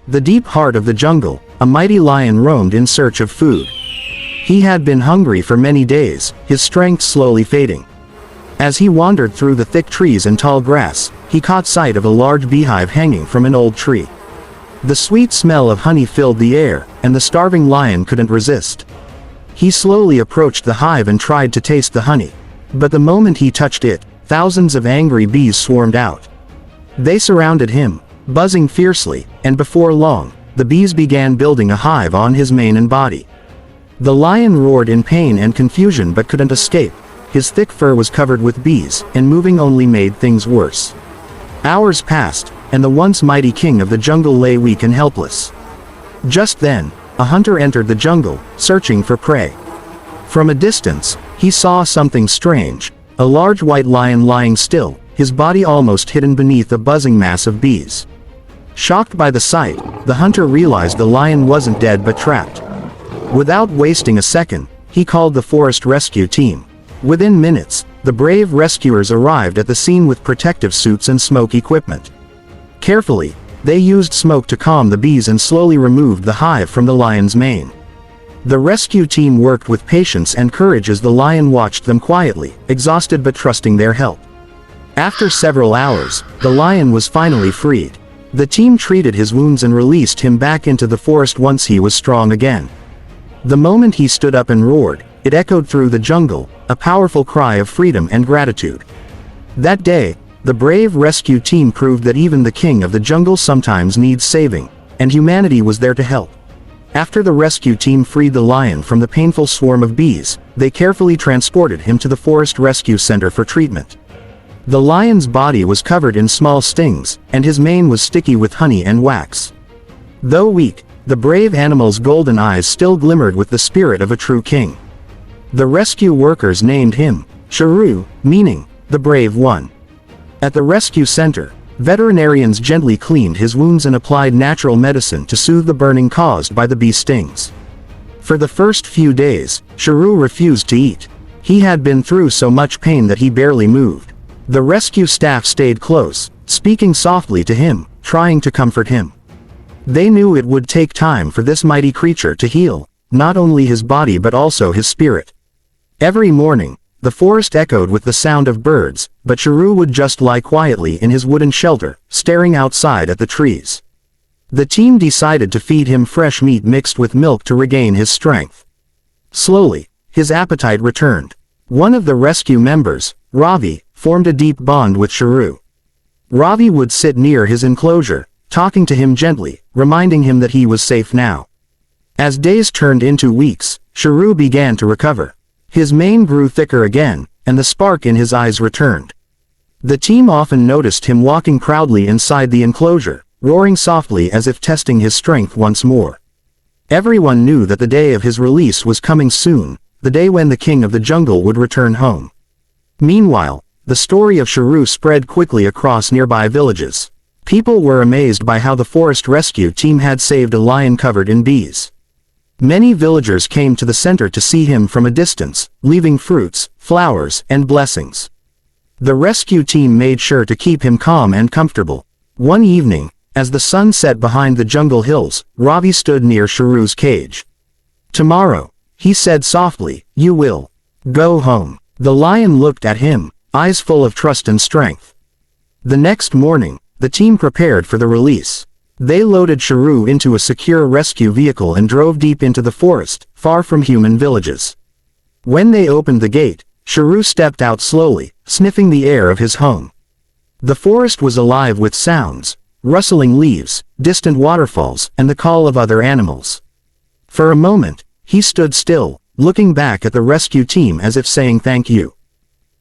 The deep heart of the jungle, a mighty lion roamed in search of food. He had been hungry for many days, his strength slowly fading. As he wandered through the thick trees and tall grass, he caught sight of a large beehive hanging from an old tree. The sweet smell of honey filled the air, and the starving lion couldn't resist. He slowly approached the hive and tried to taste the honey. But the moment he touched it, thousands of angry bees swarmed out. They surrounded him, buzzing fiercely, and before long, the bees began building a hive on his mane and body. The lion roared in pain and confusion but couldn't escape. His thick fur was covered with bees, and moving only made things worse. Hours passed, and the once mighty king of the jungle lay weak and helpless. Just then, a hunter entered the jungle, searching for prey. From a distance, he saw something strange, a large white lion lying still, his body almost hidden beneath a buzzing mass of bees. Shocked by the sight, the hunter realized the lion wasn't dead but trapped. Without wasting a second, he called the forest rescue team. Within minutes, the brave rescuers arrived at the scene with protective suits and smoke equipment. Carefully, they used smoke to calm the bees and slowly removed the hive from the lion's mane. The rescue team worked with patience and courage as the lion watched them quietly, exhausted but trusting their help. After several hours, the lion was finally freed. The team treated his wounds and released him back into the forest once he was strong again. The moment he stood up and roared, it echoed through the jungle, a powerful cry of freedom and gratitude. That day, the brave rescue team proved that even the king of the jungle sometimes needs saving, and humanity was there to help. After the rescue team freed the lion from the painful swarm of bees, they carefully transported him to the forest rescue center for treatment. The lion's body was covered in small stings, and his mane was sticky with honey and wax. Though weak, the brave animal's golden eyes still glimmered with the spirit of a true king. The rescue workers named him Sharu, meaning the brave one. At the rescue center, veterinarians gently cleaned his wounds and applied natural medicine to soothe the burning caused by the bee stings. For the first few days, Sharu refused to eat. He had been through so much pain that he barely moved. The rescue staff stayed close, speaking softly to him, trying to comfort him. They knew it would take time for this mighty creature to heal, not only his body but also his spirit. Every morning, the forest echoed with the sound of birds, but Sharu would just lie quietly in his wooden shelter, staring outside at the trees. The team decided to feed him fresh meat mixed with milk to regain his strength. Slowly, his appetite returned. One of the rescue members, Ravi, formed a deep bond with Sharu. Ravi would sit near his enclosure, talking to him gently, reminding him that he was safe now. As days turned into weeks, Sharu began to recover. His mane grew thicker again, and the spark in his eyes returned. The team often noticed him walking proudly inside the enclosure, roaring softly as if testing his strength once more. Everyone knew that the day of his release was coming soon, the day when the king of the jungle would return home. Meanwhile, the story of Sharu spread quickly across nearby villages. People were amazed by how the forest rescue team had saved a lion covered in bees. Many villagers came to the center to see him from a distance, leaving fruits, flowers, and blessings. The rescue team made sure to keep him calm and comfortable. One evening, as the sun set behind the jungle hills, Ravi stood near Sharu's cage. "Tomorrow," he said softly, "you will go home." The lion looked at him, eyes full of trust and strength. The next morning, the team prepared for the release. They loaded Sharu into a secure rescue vehicle and drove deep into the forest, far from human villages. When they opened the gate, Sharu stepped out slowly, sniffing the air of his home. The forest was alive with sounds, rustling leaves, distant waterfalls, and the call of other animals. For a moment, he stood still, looking back at the rescue team as if saying thank you.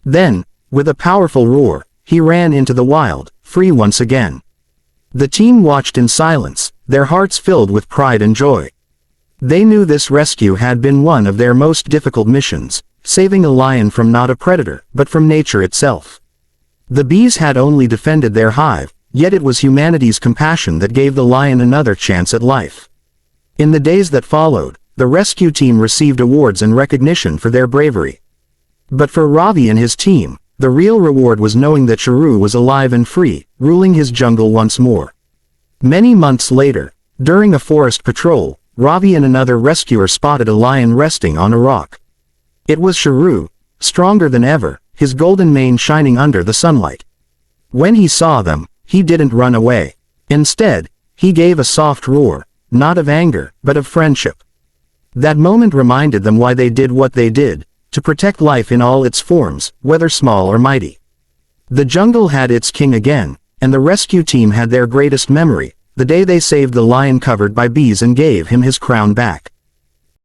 Then, with a powerful roar, he ran into the wild, free once again. The team watched in silence, their hearts filled with pride and joy. They knew this rescue had been one of their most difficult missions, saving a lion from not a predator, but from nature itself. The bees had only defended their hive, yet it was humanity's compassion that gave the lion another chance at life. In the days that followed, the rescue team received awards and recognition for their bravery. But for Ravi and his team, the real reward was knowing that Sharu was alive and free, ruling his jungle once more. Many months later, During a forest patrol, Ravi and another rescuer spotted a lion resting on a rock. It was Sharu, stronger than ever, his golden mane shining under the sunlight. When he saw them, he didn't run away. Instead, he gave a soft roar, not of anger, but of friendship. That moment reminded them why they did what they did, to protect life in all its forms, whether small or mighty. The jungle had its king again, and the rescue team had their greatest memory, the day they saved the lion covered by bees and gave him his crown back.